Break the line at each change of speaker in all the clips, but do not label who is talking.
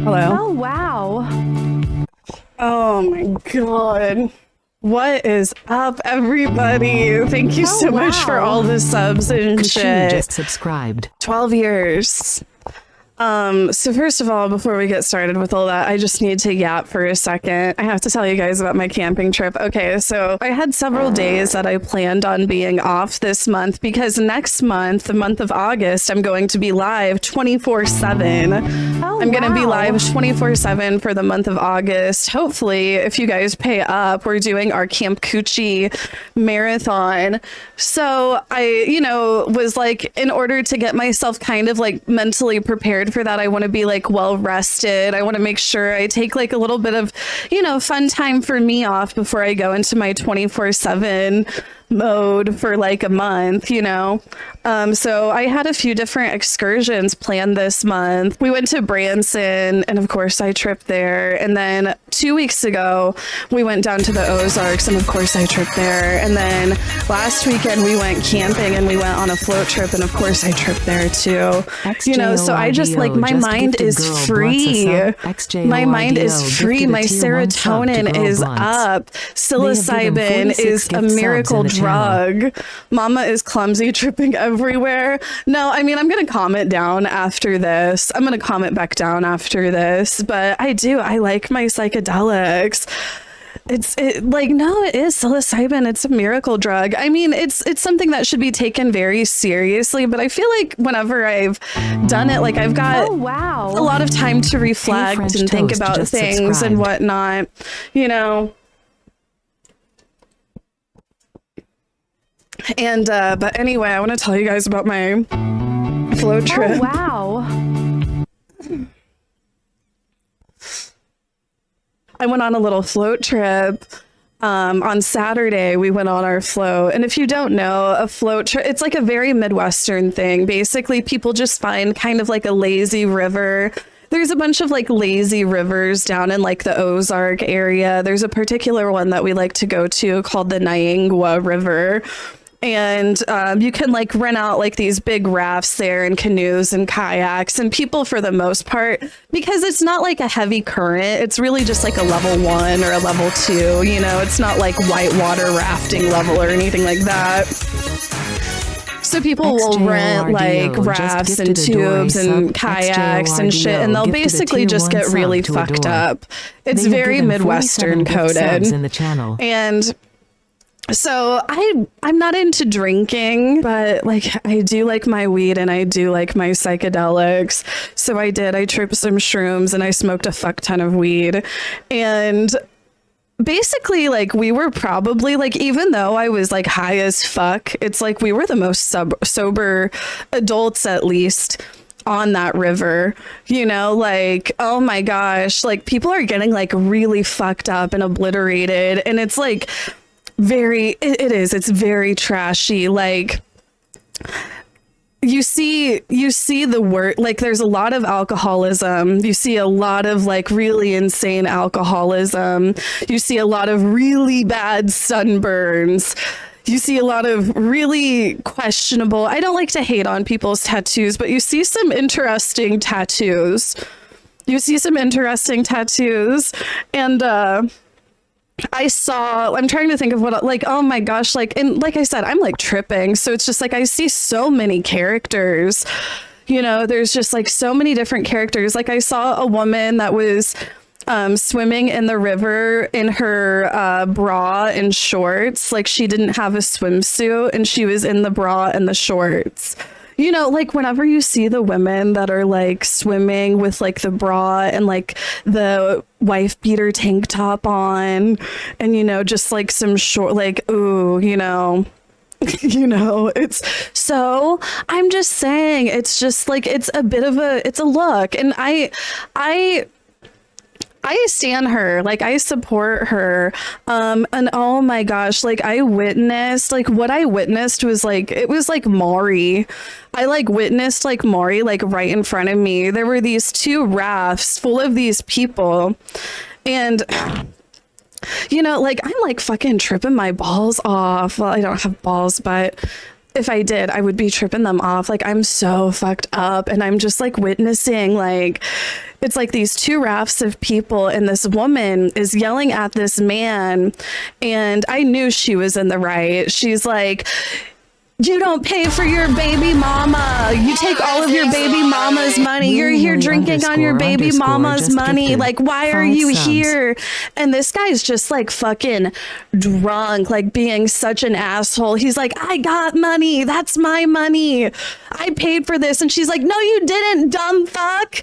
Hello.
Oh, wow.
Oh my god. What is up, everybody? Thank you so much for all the subs and
Kashu
shit.
just subscribed.
12 years. So first of all, before we get started with all that, I just need to yap for a second. I have to tell you guys about my camping trip. Okay, so I had several days that I planned on being off this month because next month, the month of August, I'm going to be live 24/7. I'm going to be live 24/7 for the month of August. Hopefully, if you guys pay up, we're doing our Camp Coochie marathon. So I, was like, in order to get myself kind of like mentally prepared for that, I want to be like well rested. I want to make sure I take like a little bit of, fun time for me off before I go into my 24/7 mode for like a month, so I had a few different excursions planned this month. We went to Branson, and of course I tripped there, and then 2 weeks ago we went down to the Ozarks, and of course I tripped there, and then last weekend we went camping and we went on a float trip, and of course I tripped there too. So I just like my mind is free. My mind is free. My serotonin is up. Psilocybin is a miracle drug. Mama is clumsy, tripping everywhere. No, I mean, I'm gonna comment down after this. I'm gonna comment back down after this, but I like my psychedelics. It is psilocybin. It's a miracle drug. I mean, it's something that should be taken very seriously, but I feel like whenever I've done it, like I've got a lot of time to reflect and think about things and whatnot, And but anyway, I want to tell you guys about my float trip.
Oh, wow.
I went on a little float trip. On Saturday, we went on our float. And if you don't know, a float trip, it's like a very Midwestern thing. Basically, people just find kind of like a lazy river. There's a bunch of like lazy rivers down in like the Ozark area. There's a particular one that we like to go to called the Niangua River. And you can like rent out like these big rafts there and canoes and kayaks, and people for the most part, because it's not like a heavy current, it's really just like a level 1 or a level 2, it's not like whitewater rafting level or anything like that. So people will rent like rafts and tubes and kayaks and shit, and they'll basically just get really fucked up. It's very Midwestern coded. And so I'm not into drinking, but like I do like my weed and I do like my psychedelics. So I tripped some shrooms and I smoked a fuck ton of weed. And basically like we were probably like, even though I was like high as fuck, it's like we were the most sober adults at least on that river, like, oh my gosh, like people are getting like really fucked up and obliterated, and it's like it's very trashy. Like you see the word, like there's a lot of alcoholism. You see a lot of like really insane alcoholism. You see a lot of really bad sunburns. You see a lot of really questionable, I don't like to hate on people's tattoos, but you see some interesting tattoos. And I'm trying to think of what, like, oh my gosh, like, and like I said, I'm like tripping. So it's just like, I see so many characters, there's just like so many different characters. Like I saw a woman that was swimming in the river in her bra and shorts. Like she didn't have a swimsuit and she was in the bra and the shorts. Like whenever you see the women that are like swimming with like the bra and like the wife beater tank top on and, just like some short, like, ooh, it's so, I'm just saying, it's just like, it's a bit of it's a look. And I stan her, like I support her. And oh my gosh, like what I witnessed was like, it was like Maury. I like witnessed like Maury, like right in front of me. There were these 2 rafts full of these people. And like I'm like fucking tripping my balls off. Well, I don't have balls, but if I did, I would be tripping them off. Like I'm so fucked up, and I'm just like witnessing like it's like these two rafts of people, and this woman is yelling at this man, and I knew she was in the right. She's like, you don't pay for your baby mama. You take all of your baby mama's money. You're here drinking on your baby mama's money. Like, why are you here? And this guy's just like fucking drunk, like being such an asshole. He's like, I got money. That's my money. I paid for this. And she's like, no, you didn't, dumb fuck.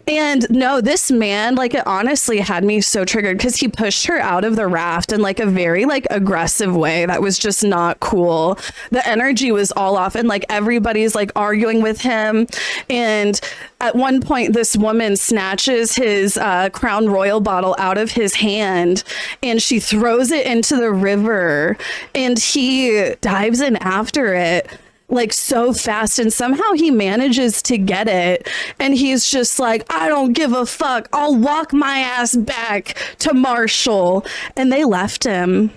And no, this man, like, it honestly had me so triggered because he pushed her out of the raft in like a very like aggressive way that was just not cool. The energy was all off, and like everybody's like arguing with him. And at one point, this woman snatches his Crown Royal bottle out of his hand, and she throws it into the river, and he dives in after it like so fast, and somehow he manages to get it, and he's just like, I don't give a fuck, I'll walk my ass back to Marshall. And they left him.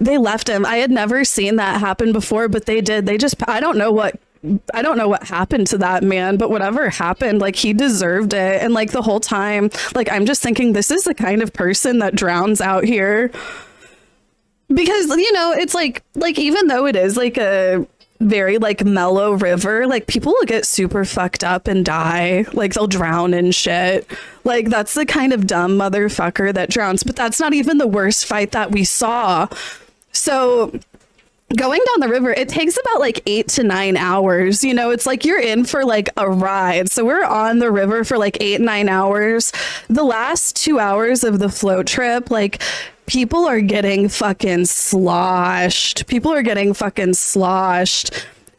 I had never seen that happen before, but they did. I don't know what happened to that man, but whatever happened, like, he deserved it. And like the whole time, like, I'm just thinking, this is the kind of person that drowns out here, because, you know, it's like even though it is like a very like mellow river, like people will get super fucked up and die, like they'll drown and shit. Like, that's the kind of dumb motherfucker that drowns. But that's not even the worst fight that we saw. So going down the river, it takes about like 8 to 9 hours. You know, it's like you're in for like a ride. So we're on the river for like 8-9 hours. The last 2 hours of the float trip, like, people are getting fucking sloshed.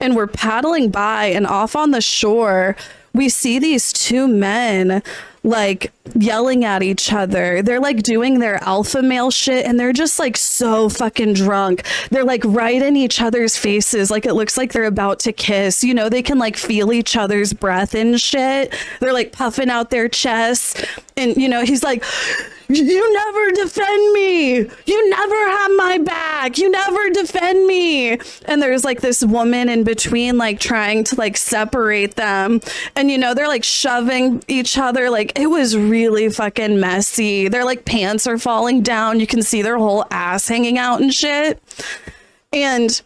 And we're paddling by, and off on the shore, we see these two men like yelling at each other. They're like doing their alpha male shit, and they're just like so fucking drunk. They're like right in each other's faces. Like, it looks like they're about to kiss. You know, they can like feel each other's breath and shit. They're like puffing out their chests. And, you know, he's like, you never defend me. You never have my back. You never defend me. And there's like this woman in between, like trying to like separate them. And, you know, they're like shoving each other. Like, it was really fucking messy. Their like pants are falling down. You can see their whole ass hanging out and shit. And,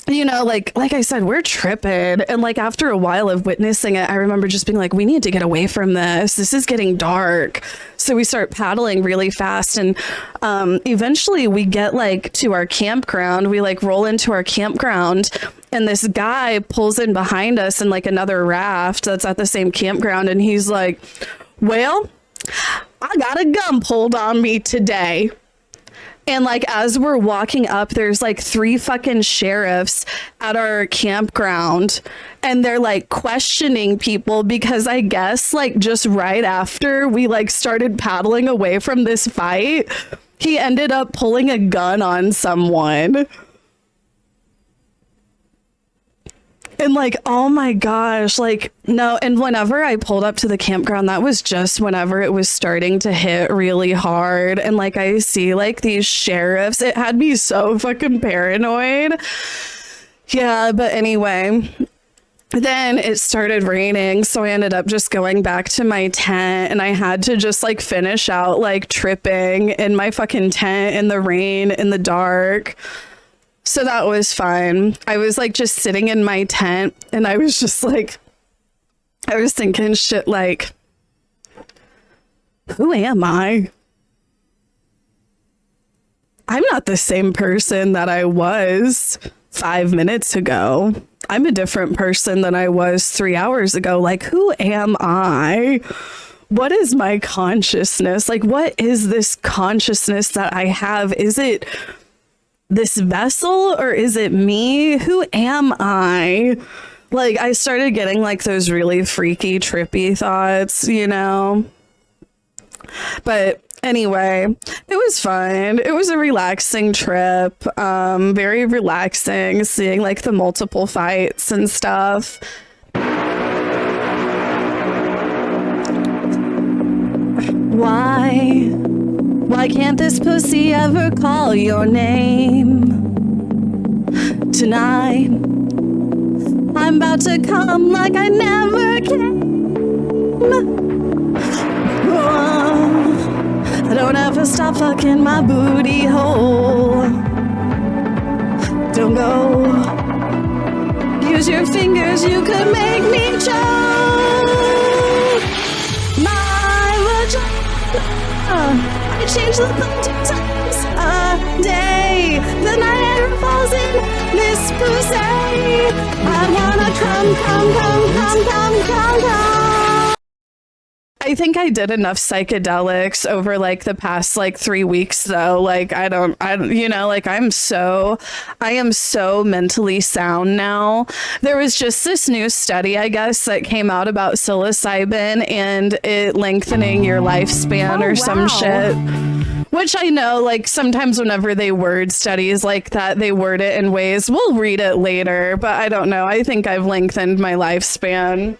you know, like I said, we're tripping. And like after a while of witnessing it, I remember just being like, we need to get away from this. This is getting dark. So we start paddling really fast. And eventually we get like to our campground. We like roll into our campground, and this guy pulls in behind us in like another raft that's at the same campground. And he's like, well, I got a gun pulled on me today. And like, as we're walking up, there's like 3 fucking sheriffs at our campground, and they're like questioning people because I guess like just right after we like started paddling away from this fight, he ended up pulling a gun on someone. And like, oh my gosh, like, no. And whenever I pulled up to the campground, that was just whenever it was starting to hit really hard. And like, I see like these sheriffs, it had me so fucking paranoid. Yeah, but anyway, then it started raining. So I ended up just going back to my tent, and I had to just like finish out like tripping in my fucking tent in the rain, in the dark. So that was fine. I was like just sitting in my tent, and I was just like, I was thinking shit like, who am I? I'm not the same person that I was 5 minutes ago. I'm a different person than I was 3 hours ago. Like, who am I? What is my consciousness? Like, what is this consciousness that I have? Is it this vessel, or is it me? Who am I? Like, I started getting like those really freaky, trippy thoughts, you know? But anyway, it was fun. It was a relaxing trip. Very relaxing, seeing like the multiple fights and stuff. Why can't this pussy ever call your name? Tonight, I'm about to come like I never came. So stop fucking my booty hole. Don't go. Use your fingers, you could make me choke. My vagina. I change the phone 2 times a day. The Niagara Falls in this pussy. I wanna come. I think I did enough psychedelics over like the past like 3 weeks though. Like I don't, you know, like I am so mentally sound now. There was just this new study, I guess, that came out about psilocybin and it lengthening your lifespan or some shit. Which I know, like, sometimes whenever they word studies like that, they word it in ways, we'll read it later, but I don't know. I think I've lengthened my lifespan.